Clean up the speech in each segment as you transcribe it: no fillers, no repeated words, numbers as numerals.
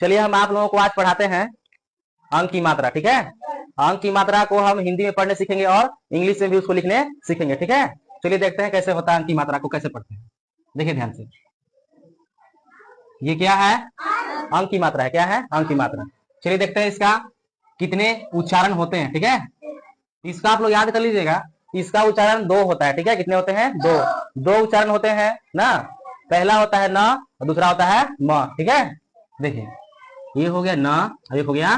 चलिए हम आप लोगों को आज पढ़ाते हैं अंक की मात्रा। ठीक है, अंक की मात्रा को हम हिंदी में पढ़ने सीखेंगे और इंग्लिश में भी उसको लिखने सीखेंगे। ठीक है, चलिए देखते हैं कैसे होता है अंक की मात्रा को कैसे पढ़ते हैं। देखिए ध्यान से, ये क्या है? अंक की मात्रा है। क्या है? अंक की मात्रा। चलिए देखते हैं इसका कितने उच्चारण होते हैं। ठीक है, इसका आप लोग याद कर लीजिएगा, इसका उच्चारण दो होता है। ठीक है, कितने होते हैं? दो। दो उच्चारण होते हैं ना, पहला होता है न और दूसरा होता है म। ठीक है, देखिए ये हो गया न, ये हो गया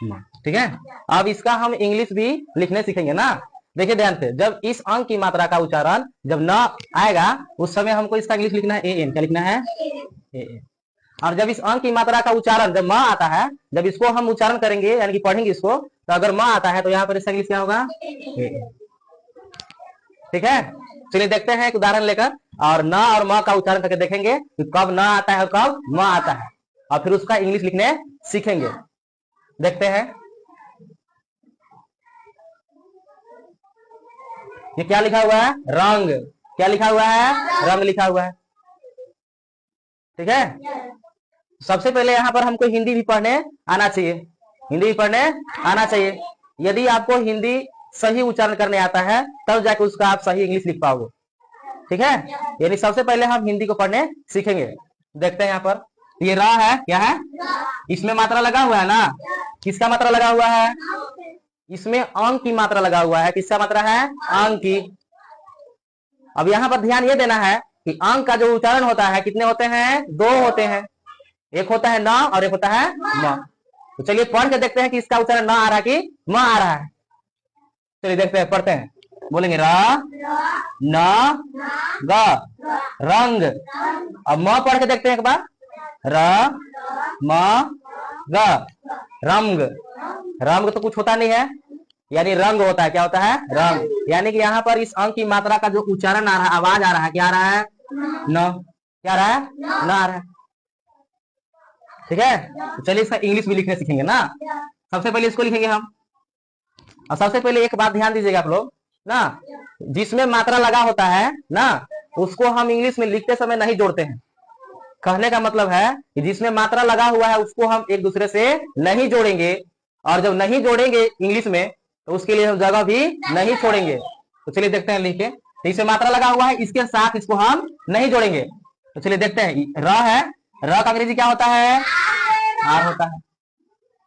म। ठीक है, अब इसका हम इंग्लिश भी लिखने सीखेंगे ना। देखिए ध्यान से, जब इस अंक की मात्रा का उच्चारण जब न आएगा उस समय हमको इसका इंग्लिश लिखना है एन। क्या लिखना है? एन। और जब इस अंक की मात्रा का उच्चारण जब म आता है, जब इसको हम उच्चारण करेंगे यानी कि पढ़ेंगे इसको, तो अगर म आता है तो यहाँ पर इसका इंग्लिश क्या होगा? एन। ठीक है, चलिए देखते हैं एक उदाहरण लेकर और न और म का उच्चारण करके देखेंगे कि कब न आता है और कब म आता है, और फिर उसका इंग्लिश लिखने सीखेंगे। देखते हैं, ये क्या लिखा हुआ है? रंग। क्या लिखा हुआ है? रंग लिखा हुआ है। ठीक है, सबसे पहले यहाँ पर हमको हिंदी भी पढ़ने आना चाहिए। हिंदी भी पढ़ने आना चाहिए। यदि आपको हिंदी सही उच्चारण करने आता है तब जाके उसका आप सही इंग्लिश लिख पाओगे। ठीक है, यानी सबसे पहले हम हिंदी को पढ़ने सीखेंगे। देखते हैं यहाँ पर ये रा है। क्या है? इसमें मात्रा लगा हुआ है ना। किसका मात्रा लगा हुआ है? इसमें अंक की मात्रा लगा हुआ है। किसका मात्रा है? अंक की। अब यहाँ पर ध्यान ये देना है कि अंक का जो उच्चारण होता है कितने होते हैं? दो होते हैं। एक होता है न और एक होता है म। तो चलिए पढ़ के देखते हैं कि इसका उच्चारण न आ रहा है कि म आ रहा है। चलिए देखते हैं, पढ़ते हैं। बोलेंगे र न ग रंग। अब म पढ़ के देखते हैं एक बार। र म ग रंग। रंग तो कुछ होता नहीं है, यानी रंग होता है। क्या होता है? रंग। यानी कि यहाँ पर इस अंक की मात्रा का जो उच्चारण आ रहा है, आवाज आ रहा है, क्या आ रहा है? न। क्या आ रहा है? न आ रहा है। ठीक है, तो चलिए इसका इंग्लिश भी लिखने सीखेंगे ना। सबसे पहले इसको लिखेंगे हम। और सबसे पहले एक बात ध्यान दीजिएगा आप लोग ना, जिसमें मात्रा लगा होता है ना उसको हम इंग्लिश में लिखते समय नहीं जोड़ते हैं। कहने का मतलब है कि जिसमें मात्रा लगा हुआ है उसको हम एक दूसरे से नहीं जोड़ेंगे, और जब नहीं जोड़ेंगे इंग्लिश में तो उसके लिए हम जगह भी नहीं छोड़ेंगे। तो चलिए देखते हैं लिख के, तो इसमें मात्रा लगा हुआ है, इसके साथ इसको हम नहीं जोड़ेंगे। तो चलिए देखते हैं, र है, र का अंग्रेजी क्या होता है? आर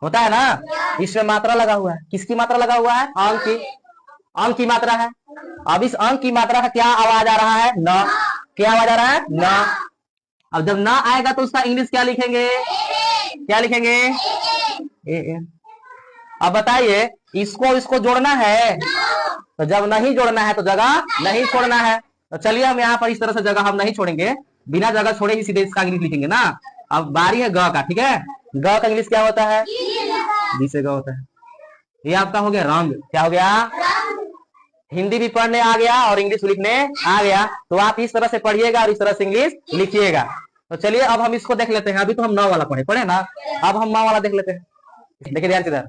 होता है ना। इसमें मात्रा लगा हुआ है। किसकी मात्रा लगा हुआ है? अंक की। अंक की मात्रा है। अब इस अंक की मात्रा का क्या आवाज आ रहा है? न। क्या आवाज आ रहा है? न। अब जब ना आएगा तो उसका इंग्लिश क्या लिखेंगे? क्या लिखेंगे? ए। अब बताइए, इसको इसको जोड़ना है, तो जब नहीं जोड़ना है तो जगह नहीं छोड़ना है। तो चलिए हम यहाँ पर इस तरह से जगह हम नहीं छोड़ेंगे, बिना जगह छोड़े ही सीधे इसका इंग्लिश लिखेंगे ना। अब बारी है ग का। ठीक है, ग का इंग्लिश क्या होता है? जी से ग होता है। ये आपका हो गया रंग। क्या हो गया? हिंदी भी पढ़ने आ गया और इंग्लिश लिखने आ गया। तो आप इस तरह से पढ़िएगा और इस तरह से इंग्लिश लिखिएगा। तो चलिए अब हम इसको देख लेते हैं। अभी तो हम न वाला पढ़े ना, अब हम म वाला देख लेते हैं। देखिए ध्यान से इधर,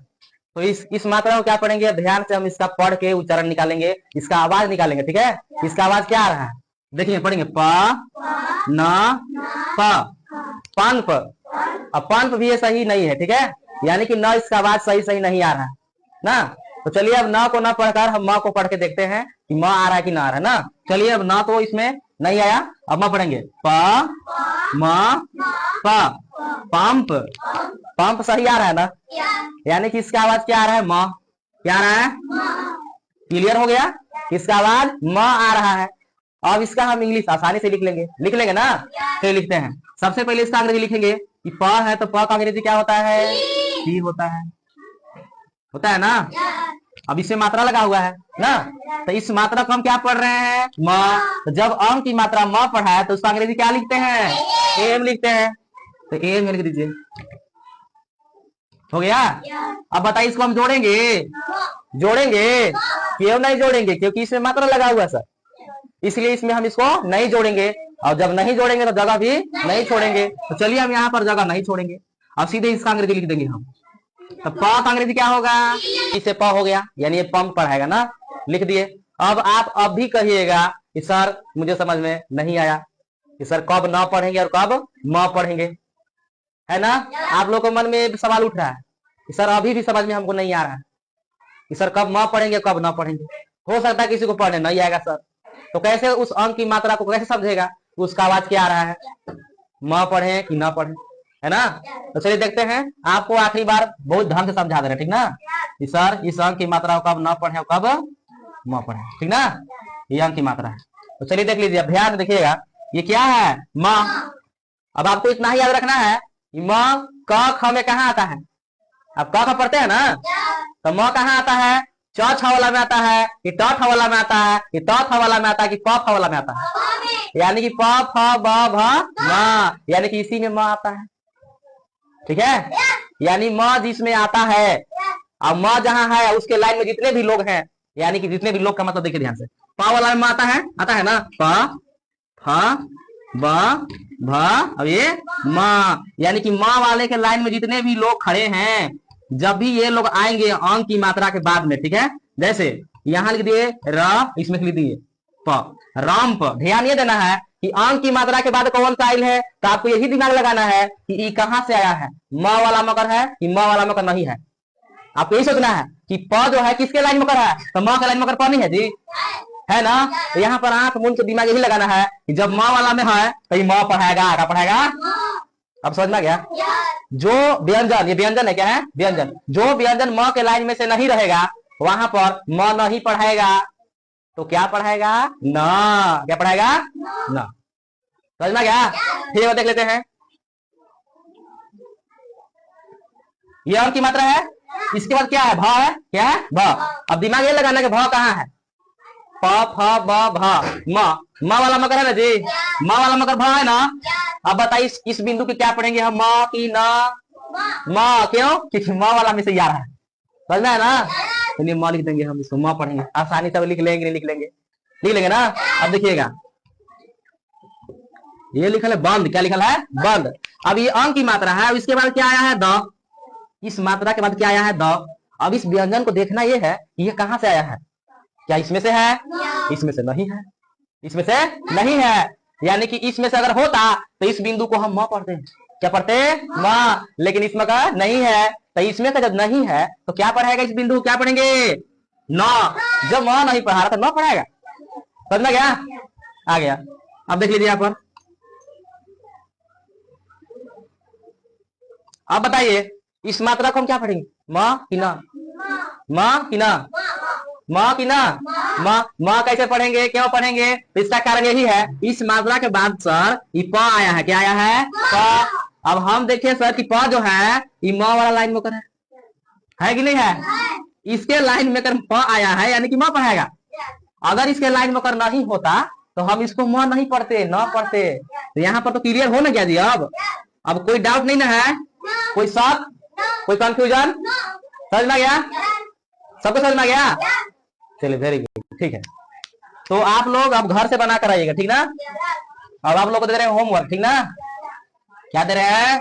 तो इस मात्रा को क्या पढ़ेंगे? ध्यान से हम इसका पढ़ के उच्चारण निकालेंगे, इसका आवाज निकालेंगे। ठीक है, इसका आवाज क्या आ रहा है? देखिए पढ़ेंगे प न प, पंप। अब पंप भी ये सही नहीं है। ठीक है, यानी कि न इसका आवाज सही नहीं आ रहा है ना। तो चलिए अब न को न पढ़कर हम म को पढ़ के देखते हैं कि म आ रहा है कि ना आ रहा है ना। चलिए अब न तो इसमें नहीं आया, अब म पढ़ेंगे प म प, पंप। पंप सही आ रहा है ना, यानी कि इसका आवाज क्या आ रहा है? म। क्या आ रहा है? क्लियर हो गया? इसका आवाज म आ रहा है। अब इसका हम इंग्लिश आसानी से लिख लेंगे ना। तो लिखते हैं, सबसे पहले इसका अंग्रेजी लिखेंगे कि प है तो प का अंग्रेजी क्या होता है? पी होता है ना। अब इसमें मात्रा लगा हुआ है ना, तो इस मात्रा को हम क्या पढ़ रहे हैं? म। तो जब अंक की मात्रा म पढ़ा है तो उसका अंग्रेजी क्या लिखते हैं? एम लिखते हैं। तो एम लिख दीजिए, हो गया। अब बताइए इसको हम जोड़ेंगे क्यों नहीं जोड़ेंगे? क्योंकि इसमें मात्रा लगा हुआ है सर, इसलिए इसमें हम इसको नहीं जोड़ेंगे। और जब नहीं जोड़ेंगे तो जगह भी नहीं छोड़ेंगे। तो चलिए हम यहाँ पर जगह नहीं छोड़ेंगे, अब सीधे इसका अंग्रेजी लिख देंगे हम। तो प का अंग्रेजी क्या होगा? इसे प हो गया, यानी ये पंप पढ़ाएगा ना। लिख दिए। अब आप अब भी कहिएगा कि सर मुझे समझ में नहीं आया कि सर कब न पढ़ेंगे और कब म पढ़ेंगे। है ना। आप लोगों को मन में सवाल उठ रहा है कि सर अभी भी समझ में हमको नहीं आ रहा है कि सर कब म पढ़ेंगे कब न पढ़ेंगे। हो सकता है किसी को पढ़ने नहीं आएगा सर, तो कैसे उस अंक की मात्रा को कैसे समझेगा, उसका आवाज क्या आ रहा है, म पढ़े कि न पढ़े, है ना। तो चलिए देखते हैं, आपको आखिरी बार बहुत ढंग से समझा दे रहे, ठीक ना, कि सर इस अंक की मात्रा को कब न पढ़े कब म पढ़े, ठीक ना, ये अंक की मात्रा है। तो चलिए देख लीजिए, ध्यान देखिएगा, ये क्या है म। अब आपको इतना ही याद रखना है कि म क ख में कहाँ आता है। अब क ख पढ़ते हैं ना, तो म कहाँ आता है, च छ वाला में आता है कि ट ठ वाला में आता है कि त थ वाला में आता है कि प फ वाला में आता है, यानी कि प फ ब भ म, यानी कि इसी में म आता है, ठीक है। यानी म जिसमें आता है, अब म जहां है उसके लाइन में जितने भी लोग हैं, यानी कि जितने भी लोग का मतलब देखिए ध्यान से, प वाला में आता है ना, प फ ब भ, अब ये म, यानी कि म वाले के लाइन में जितने भी लोग खड़े हैं, जब भी ये लोग आएंगे अंक की मात्रा के बाद में, ठीक है, जैसे यहां लिख दिए र, इसमें लिख दिए प, राम प। ध्यान ये देना है कि अंक की मात्रा के बाद कौन सा आइल है, तो आपको यही दिमाग लगाना है कि ई कहां से आया है, म वाला मकर है कि म वाला मकर नहीं है। आपको यही सोचना है कि प जो है किसके लाइन मकर है, तो म के लाइन मकर प नहीं है जी, है ना। तो यहाँ पर आंख मूंद के दिमाग यही लगाना है कि जब म वाला में है तो ये म पढ़ाएगा, क्या पढ़ाएगा। अब समझ में गया। जो व्यंजन, ये व्यंजन है, क्या है व्यंजन, जो व्यंजन म के लाइन में से नहीं रहेगा वहां पर म नहीं पढ़ाएगा, तो क्या पढ़ाएगा, न, क्या पढ़ाएगा, न। समझ में गया। फिर देख लेते हैं, ये अंक की मात्रा है, इसके बाद क्या है, भ है, क्या है भ। अब दिमाग ये लगाना कि भ कहाँ है, प फ ब भ म वाला मकर है ना जी, म वाला मकर भ है ना। अब बताइए इस बिंदु की क्या पढ़ेंगे हम, म की न, म, क्यों, क्योंकि म वाला में से ही आ रहा है, समझना है ना। चलिए म लिख देंगे हम, इसको म पढ़ेंगे, आसानी से लिख लेंगे, नहीं लिख लेंगे, लिख लेंगे ना। अब देखिएगा ये लिखल है बंद, क्या लिखल है बंद। अब ये अंक की मात्रा है, अब इसके बाद क्या आया है द, इस मात्रा के बाद क्या आया है द। अब इस व्यंजन को देखना ये है कि ये कहां से आया है, क्या इसमें से है, इसमें से नहीं है, इसमें से नहीं है, यानी कि इसमें से अगर होता तो इस बिंदु को हम म पढ़ते, क्या पढ़ते म, लेकिन इसमें का नहीं है, तो इसमें का जब नहीं है तो क्या पढ़ाएगा, इस बिंदु को क्या पढ़ेंगे, न। जब म नहीं पढ़ा रहा था न पढ़ाएगा, समझ गया, आ गया। अब देख लीजिए यहाँ पर, अब बताइए इस मात्रा को हम क्या पढ़ेंगे, म कि न, म कि न, म की ना, म कैसे पढ़ेंगे, क्यों पढ़ेंगे, तो इसका कारण यही है, इस मात्रा के बाद सर ये प आया है, क्या आया है प। अब हम देखिए सर कि प जो है ये म वाला लाइन में कर है कि नहीं है, इसके लाइन में कर प आया है, यानी कि म पढ़ाएगा। अगर इसके लाइन में कर नहीं होता तो हम इसको म नहीं पढ़ते, न पढ़ते। तो यहाँ पर तो क्लियर हो ना गया जी। अब कोई डाउट नहीं ना है, कोई शक, कोई कंफ्यूजन, समझ में गया, सबको समझ में गया। चलिए वेरी गुड, ठीक है। तो आप लोग अब घर से बना कर आइएगा, ठीक ना। अब आप लोग को दे रहे हैं होमवर्क, ठीक ना, क्या दे रहे हैं,